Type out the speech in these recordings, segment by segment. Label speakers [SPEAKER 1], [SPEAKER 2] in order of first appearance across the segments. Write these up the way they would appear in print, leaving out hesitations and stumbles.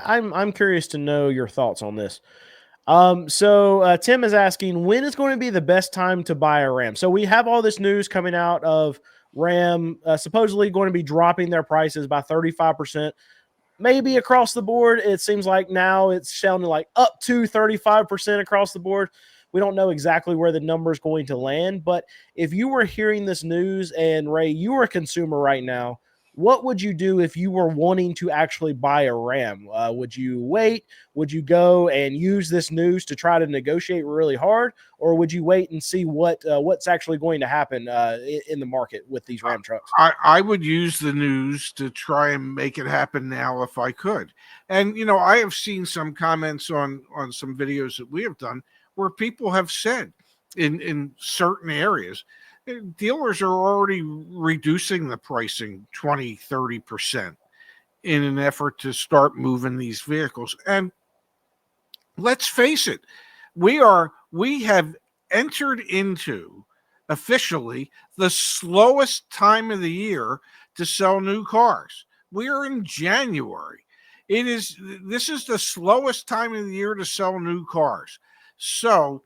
[SPEAKER 1] I'm curious to know your thoughts on this. Tim is asking, when is going to be the best time to buy a Ram? So we have all this news coming out of Ram supposedly going to be dropping their prices by 35%. Maybe across the board. It seems like now it's sounding like up to 35% across the board. We don't know exactly where the number is going to land, but if you were hearing this news and Ray, you are a consumer right now, what would you do if you were wanting to actually buy a RAM? Would you wait? Would you go and use this news to try to negotiate really hard, or would you wait and see what's actually going to happen in the market with these Ram trucks?
[SPEAKER 2] I would use the news to try and make it happen now if I could. And I have seen some comments on some videos that we have done where people have said in certain areas, dealers are already reducing the pricing 20-30% in an effort to start moving these vehicles. And let's face it, we have entered into officially the slowest time of the year to sell new cars. We are in January. This is the slowest time of the year to sell new cars. So,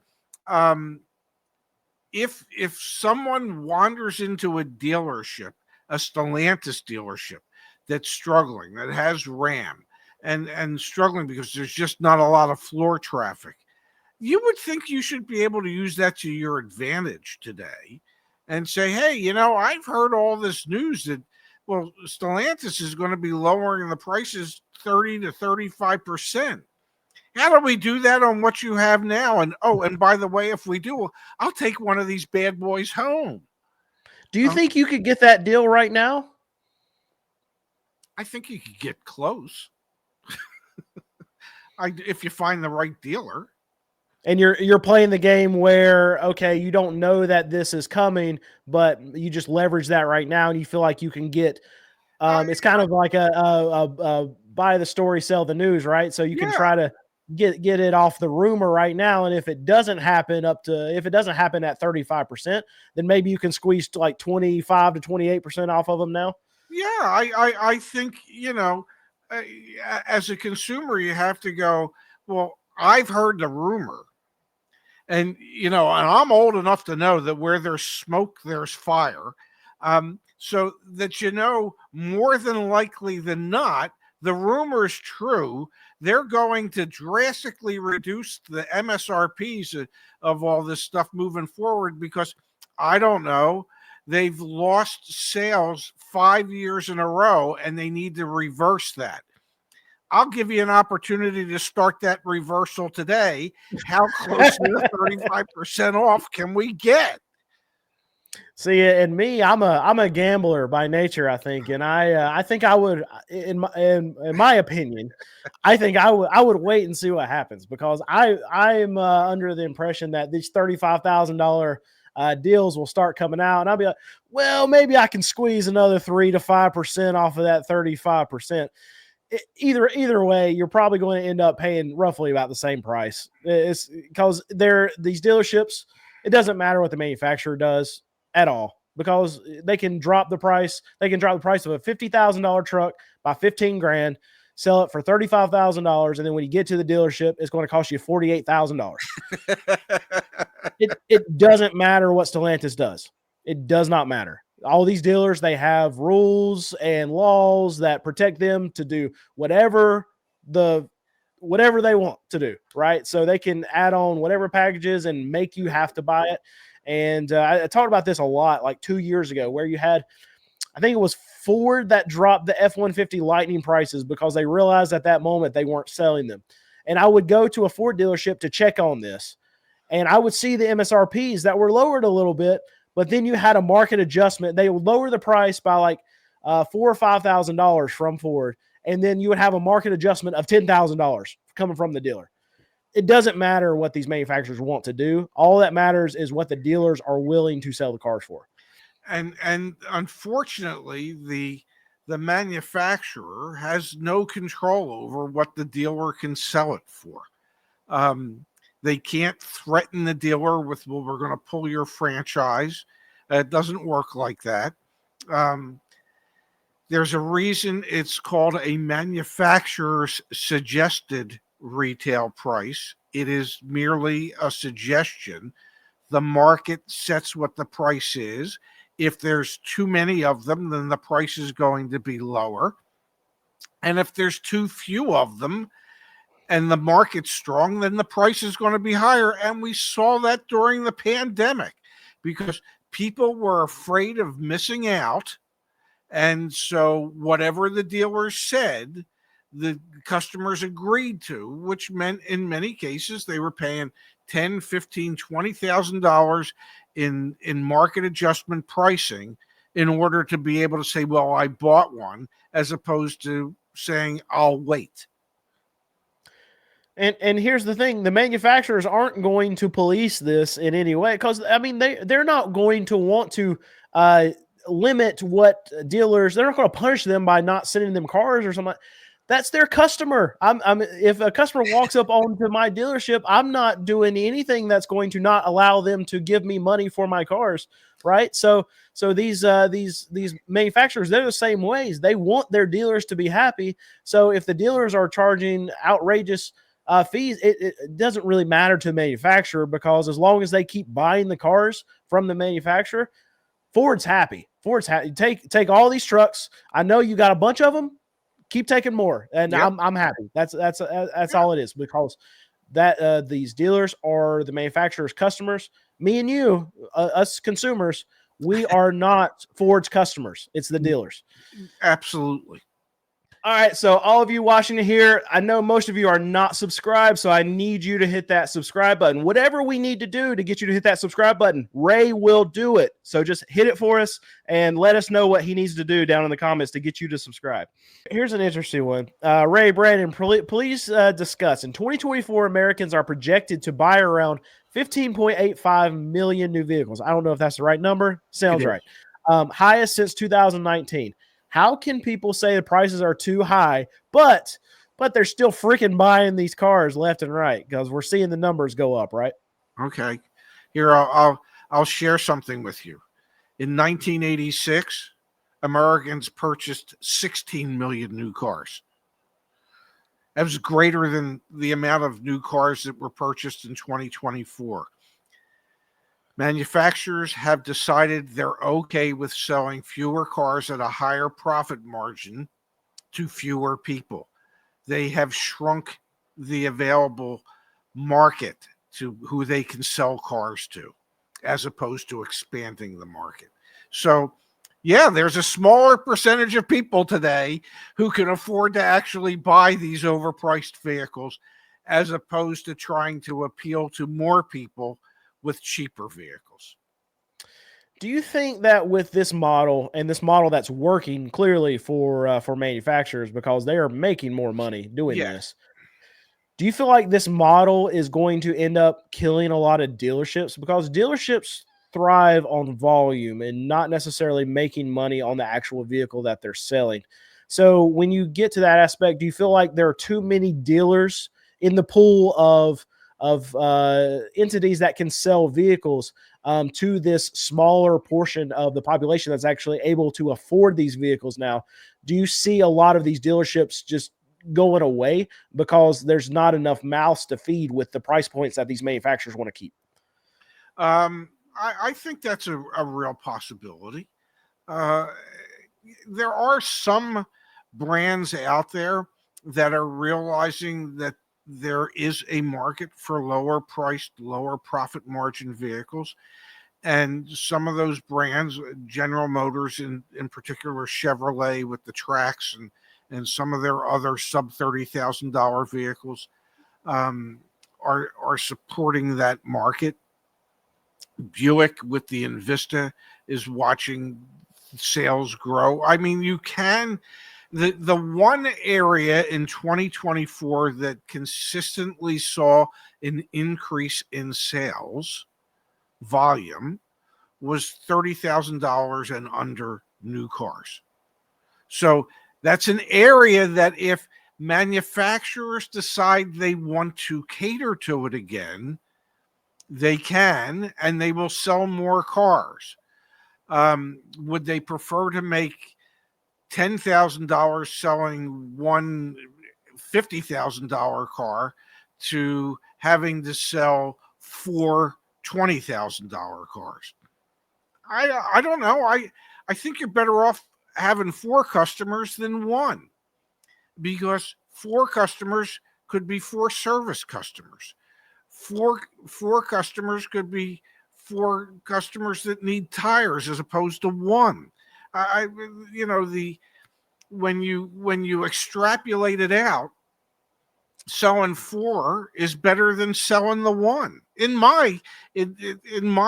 [SPEAKER 2] if someone wanders into a dealership, a Stellantis dealership that's struggling, that has Ram and struggling because there's just not a lot of floor traffic, you would think you should be able to use that to your advantage today and say, hey, I've heard all this news that, well, Stellantis is going to be lowering the prices 30 to 35%. How do we do that on what you have now? And by the way, if we do, I'll take one of these bad boys home.
[SPEAKER 1] Do you think you could get that deal right now?
[SPEAKER 2] I think you could get close. If you find the right dealer.
[SPEAKER 1] And you're playing the game where, okay, you don't know that this is coming, but you just leverage that right now, and you feel like you can get. It's kind of like a buy the story, sell the news, right? So you can try to get it off the rumor right now, and if it doesn't happen at 35%, then maybe you can squeeze like 25 to 28% off of them now.
[SPEAKER 2] Yeah, I think as a consumer, you have to go, well, I've heard the rumor. And, and I'm old enough to know that where there's smoke, there's fire. So that, more than likely than not, the rumor is true. They're going to drastically reduce the MSRPs of all this stuff moving forward because, I don't know, they've lost sales 5 years in a row and they need to reverse that. I'll give you an opportunity to start that reversal today. How close to 35% off can we get?
[SPEAKER 1] See, and me, I'm a gambler by nature, I think, and I think I would, in my opinion, I think I would wait and see what happens because I'm under the impression that these $35,000 deals will start coming out, and I'll be like, well, maybe I can squeeze another 3 to 5% off of that 35%. Either way, you're probably going to end up paying roughly about the same price. It's because these dealerships, it doesn't matter what the manufacturer does at all because they can drop the price. They can drop the price of a $50,000 truck by 15 grand, sell it for $35,000, and then when you get to the dealership, it's going to cost you $48,000. It doesn't matter what Stellantis does. It does not matter. All these dealers, they have rules and laws that protect them to do whatever they want to do, right? So they can add on whatever packages and make you have to buy it. And I talked about this a lot like 2 years ago where you had, I think it was Ford that dropped the F-150 Lightning prices because they realized at that moment they weren't selling them. And I would go to a Ford dealership to check on this. And I would see the MSRPs that were lowered a little bit, but then you had a market adjustment. They would lower the price by like $4,000 or $5,000 from Ford, and then you would have a market adjustment of $10,000 coming from the dealer. It doesn't matter what these manufacturers want to do. All that matters is what the dealers are willing to sell the cars for.
[SPEAKER 2] And unfortunately, the manufacturer has no control over what the dealer can sell it for. They can't threaten the dealer with, well, we're going to pull your franchise. It doesn't work like that. There's a reason it's called a manufacturer's suggested retail price. It is merely a suggestion. The market sets what the price is. If there's too many of them, then the price is going to be lower. And if there's too few of them and the market's strong, then the price is going to be higher. And we saw that during the pandemic because people were afraid of missing out. And so whatever the dealers said, the customers agreed to, which meant in many cases they were paying $10, $15, $20,000 in market adjustment pricing in order to be able to say, well, I bought one, as opposed to saying, I'll wait.
[SPEAKER 1] And here's the thing: the manufacturers aren't going to police this in any way, because I mean they're not going to want to limit what dealers. They're not going to punish them by not sending them cars or something. That's their customer. I'm if a customer walks up onto my dealership, I'm not doing anything that's going to not allow them to give me money for my cars, right? So these manufacturers, they're the same ways. They want their dealers to be happy. So if the dealers are charging outrageous fees, it doesn't really matter to the manufacturer, because as long as they keep buying the cars from the manufacturer, Ford's happy. Ford's happy. Take all these trucks. I know you got a bunch of them. Keep taking more, and yep. I'm happy. That's all it is, because that these dealers are the manufacturer's customers. Me and you, us consumers, we are not Ford's customers. It's the dealers.
[SPEAKER 2] Absolutely.
[SPEAKER 1] All right, so all of you watching here, I know most of you are not subscribed, so I need you to hit that subscribe button. Whatever we need to do to get you to hit that subscribe button, Ray will do it. So just hit it for us and let us know what he needs to do down in the comments to get you to subscribe. Here's an interesting one. Ray, Brandon, please discuss. In 2024, Americans are projected to buy around 15.85 million new vehicles. I don't know if that's the right number. Sounds right. Highest since 2019. How can people say the prices are too high, but they're still freaking buying these cars left and right? Because we're seeing the numbers go up, right?
[SPEAKER 2] Okay. Here, I'll share something with you. In 1986, Americans purchased 16 million new cars. That was greater than the amount of new cars that were purchased in 2024. Manufacturers have decided they're okay with selling fewer cars at a higher profit margin to fewer people. They have shrunk the available market to who they can sell cars to, as opposed to expanding the market. So, yeah, there's a smaller percentage of people today who can afford to actually buy these overpriced vehicles, as opposed to trying to appeal to more people with cheaper vehicles.
[SPEAKER 1] Do you think that with this model, and this model that's working clearly for manufacturers because they are making more money doing this, do you feel like this model is going to end up killing a lot of dealerships? Because dealerships thrive on volume and not necessarily making money on the actual vehicle that they're selling. So when you get to that aspect, do you feel like there are too many dealers in the pool of entities that can sell vehicles to this smaller portion of the population that's actually able to afford these vehicles now? Do you see a lot of these dealerships just going away because there's not enough mouths to feed with the price points that these manufacturers want to keep?
[SPEAKER 2] I think that's a real possibility. There are some brands out there that are realizing that there is a market for lower priced, lower profit margin vehicles. And some of those brands, General Motors in particular, Chevrolet with the Trax, and some of their other sub $30,000 vehicles are supporting that market. Buick with the Envista is watching sales grow. I mean, you can. The one area in 2024 that consistently saw an increase in sales volume was $30,000 and under new cars. So that's an area that if manufacturers decide they want to cater to it again, they can, and they will sell more cars. Would they prefer to make $10,000 selling one $50,000 car to having to sell four $20,000 cars. I don't know. I think you're better off having four customers than one, because four customers could be four service customers. Four customers could be four customers that need tires as opposed to one. I you know the when you extrapolate it out, selling four is better than selling the one. In my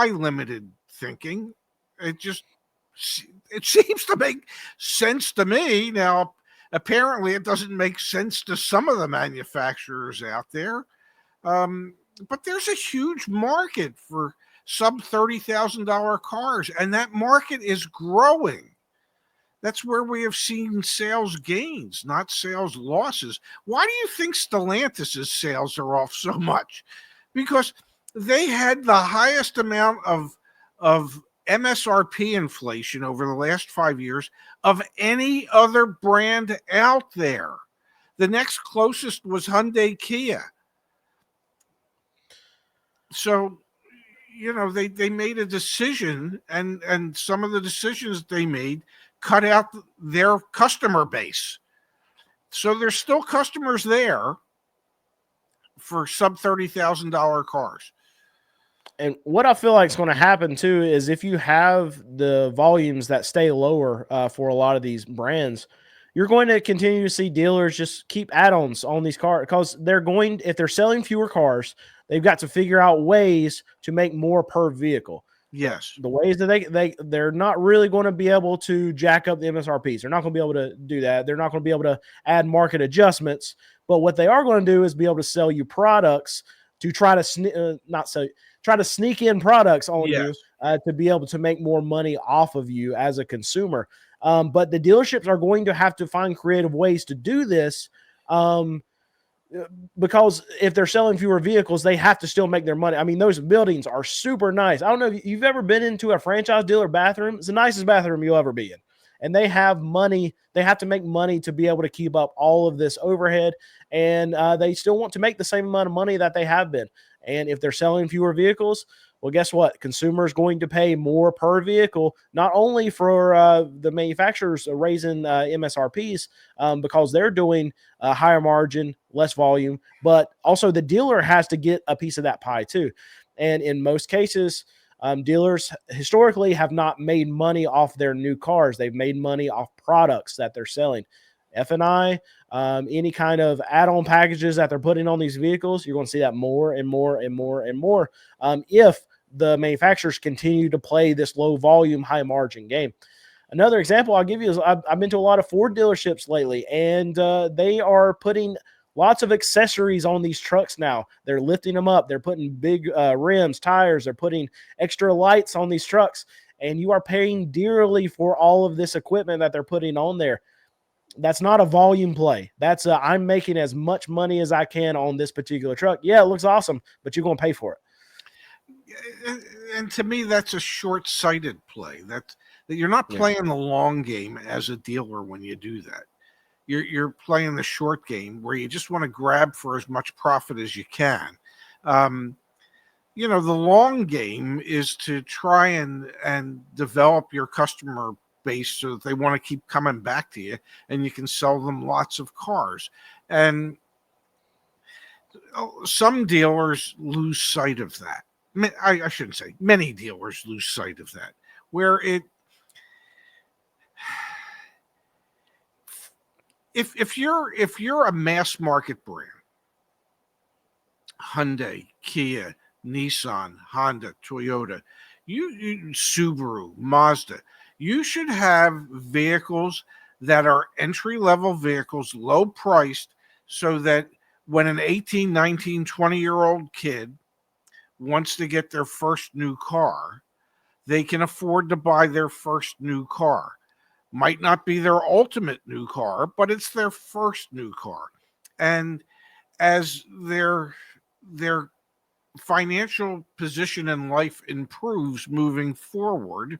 [SPEAKER 2] limited thinking, it just it seems to make sense to me. Now, apparently, it doesn't make sense to some of the manufacturers out there. But there's a huge market for sub $30,000 cars, and that market is growing. That's where we have seen sales gains, not sales losses. Why do you think Stellantis' sales are off so much? Because they had the highest amount of MSRP inflation over the last 5 years of any other brand out there. The next closest was Hyundai Kia. So, they made a decision, and some of the decisions they made cut out their customer base. So there's still customers there for sub $30,000 cars.
[SPEAKER 1] And what I feel like is going to happen too is if you have the volumes that stay lower for a lot of these brands, you're going to continue to see dealers just keep add-ons on these cars, because if they're selling fewer cars, they've got to figure out ways to make more per vehicle.
[SPEAKER 2] Yes.
[SPEAKER 1] The ways that they're not really going to be able to jack up the MSRPs. They're not going to be able to do that. They're not going to be able to add market adjustments. But what they are going to do is be able to sell you products to try to sneak in products on you to be able to make more money off of you as a consumer. But the dealerships are going to have to find creative ways to do this, because if they're selling fewer vehicles, they have to still make their money. I mean, those buildings are super nice. I don't know if you've ever been into a franchise dealer bathroom. It's the nicest bathroom you'll ever be in. And they have money. They have to make money to be able to keep up all of this overhead. And they still want to make the same amount of money that they have been. And if they're selling fewer vehicles, well, guess what? Consumers going to pay more per vehicle, not only for the manufacturers raising MSRPs because they're doing a higher margin, less volume, but also the dealer has to get a piece of that pie too. And in most cases, dealers historically have not made money off their new cars. They've made money off products that they're selling. F&I, any kind of add-on packages that they're putting on these vehicles, you're going to see that more and more and more and more if the manufacturers continue to play this low volume, high margin game. Another example I'll give you is I've been to a lot of Ford dealerships lately, and they are putting lots of accessories on these trucks now. They're lifting them up. They're putting big rims, tires. They're putting extra lights on these trucks, and you are paying dearly for all of this equipment that they're putting on there. That's not a volume play. That's I'm making as much money as I can on this particular truck. Yeah, it looks awesome, but you're going to pay for it.
[SPEAKER 2] And to me, that's a short-sighted play. That you're not playing the long game as a dealer when you do that. You're playing the short game where you just want to grab for as much profit as you can. The long game is to try and develop your customer base so that they want to keep coming back to you, and you can sell them lots of cars. And some dealers lose sight of that. I shouldn't say many dealers lose sight of that, where if you're a mass market brand, Hyundai, Kia, Nissan, Honda, Toyota, you Subaru, Mazda, you should have vehicles that are entry-level vehicles, low priced, so that when an 18, 19, 20-year-old kid wants to get their first new car, they can afford to buy their first new car. Might not be their ultimate new car, but it's their first new car. And as their financial position in life improves moving forward,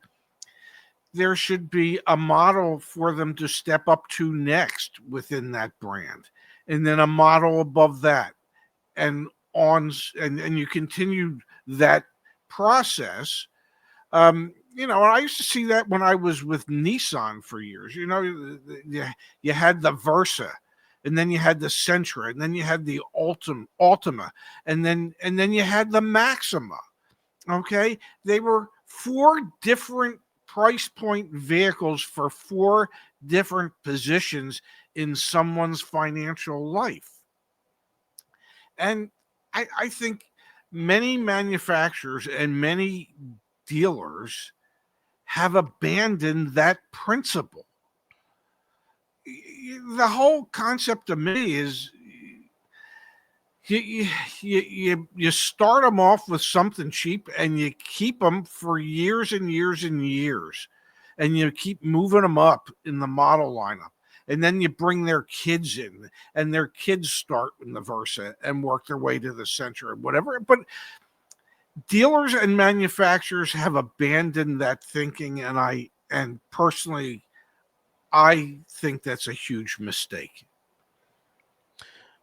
[SPEAKER 2] there should be a model for them to step up to next within that brand, and then a model above that, and and you continue that process. You know, I used to see that when I was with Nissan for years. You know, you had the Versa, and then you had the Sentra, and then you had the Altima, and then you had the Maxima. Okay, they were four different price point vehicles for four different positions in someone's financial life. And I think many manufacturers and many dealers have abandoned that principle. The whole concept to me is you start them off with something cheap and you keep them for years and years and years, and you keep moving them up in the model lineup, and then you bring their kids in, and their kids start in the Versa and work their way to the Sentra and whatever. But dealers and manufacturers have abandoned that thinking, and personally, I think that's a huge mistake.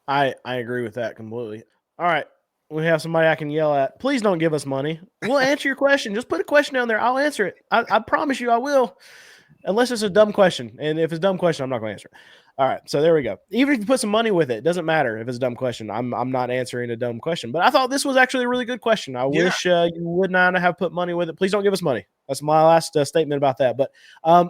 [SPEAKER 1] I agree with that completely. All right. We have somebody I can yell at. Please don't give us money. We'll answer your question. Just put a question down there. I'll answer it. I promise you I will. Unless it's a dumb question. And if it's a dumb question, I'm not going to answer it. All right. So there we go. Even if you put some money with it, doesn't matter if it's a dumb question. I'm not answering a dumb question. But I thought this was actually a really good question. I wish you would not have put money with it. Please don't give us money. That's my last statement about that. But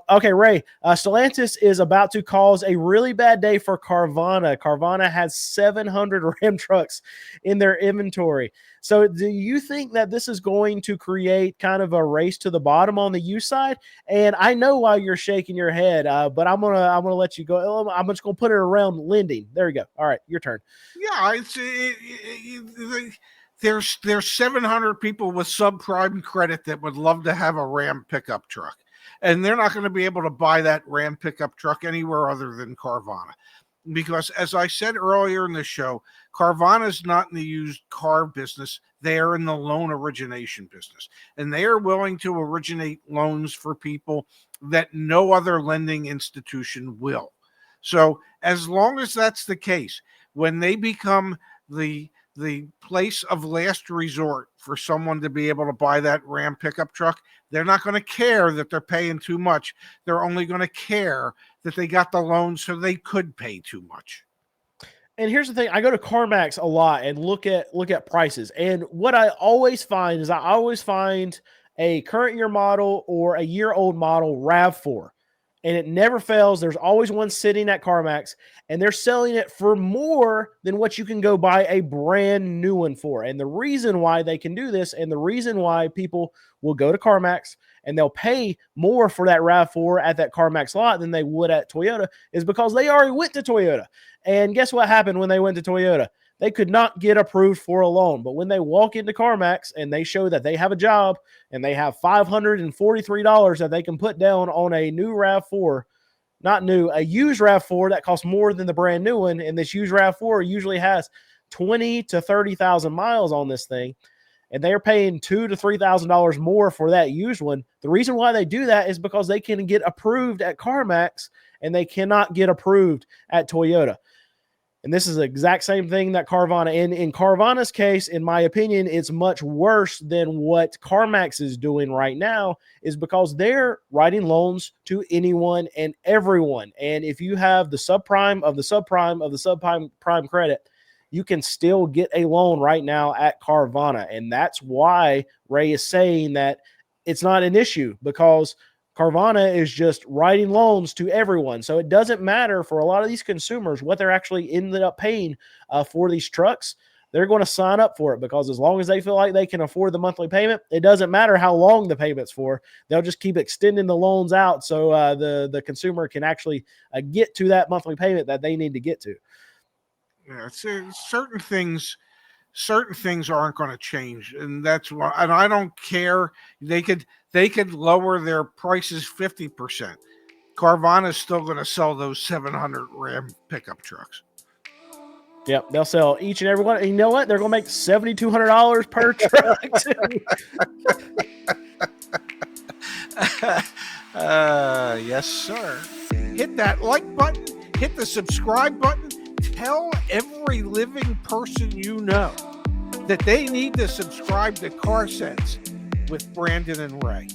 [SPEAKER 1] okay, Ray, Stellantis is about to cause a really bad day for Carvana. Carvana has 700 Ram trucks in their inventory. So do you think that this is going to create kind of a race to the bottom on the used side? And I know why you're shaking your head, but I'm gonna let you go. I'm just gonna put it around lending. There you go. All right, your turn.
[SPEAKER 2] Yeah, there's 700 people with subprime credit that would love to have a Ram pickup truck, and they're not going to be able to buy that Ram pickup truck anywhere other than Carvana. Because as I said earlier in the show, Carvana is not in the used car business. They are in the loan origination business, and they are willing to originate loans for people that no other lending institution will. So as long as that's the case, when they become the place of last resort for someone to be able to buy that Ram pickup truck, they're not going to care that they're paying too much. They're only going to care that they got the loan so they could pay too much.
[SPEAKER 1] And here's the thing, I go to CarMax a lot and look at prices. And what I always find is I always find a current year model or a year old model RAV4. And it never fails. There's always one sitting at CarMax, and they're selling it for more than what you can go buy a brand new one for. And the reason why they can do this, and the reason why people will go to CarMax and they'll pay more for that RAV4 at that CarMax lot than they would at Toyota, is because they already went to Toyota. And guess what happened when they went to Toyota? They could not get approved for a loan. But when they walk into CarMax and they show that they have a job and they have $543 that they can put down on a new RAV4, not new, a used RAV4 that costs more than the brand new one, and this used RAV4 usually has 20 to 30,000 miles on this thing, and they're paying $2,000 to $3,000 more for that used one. The reason why they do that is because they can get approved at CarMax and they cannot get approved at Toyota. And this is the exact same thing that Carvana, and in Carvana's case, in my opinion, it's much worse than what CarMax is doing right now, is because they're writing loans to anyone and everyone. And if you have the subprime of the subprime of the subprime credit, you can still get a loan right now at Carvana. And that's why Ray is saying that it's not an issue, because Carvana is just writing loans to everyone. So it doesn't matter for a lot of these consumers what they're actually ended up paying for these trucks. They're going to sign up for it, because as long as they feel like they can afford the monthly payment, it doesn't matter how long the payment's for. They'll just keep extending the loans out so the consumer can actually get to that monthly payment that they need to get to.
[SPEAKER 2] Yeah, certain things aren't going to change, and that's why. And I don't care. They could lower their prices 50%. Carvana is still going to sell those 700 Ram pickup trucks.
[SPEAKER 1] Yep, they'll sell each and every one. And you know what? They're going to make $7,200 per truck.
[SPEAKER 2] Yes, sir. Hit that like button, hit the subscribe button. Tell every living person you know that they need to subscribe to Car Sense with Brandon and Ray.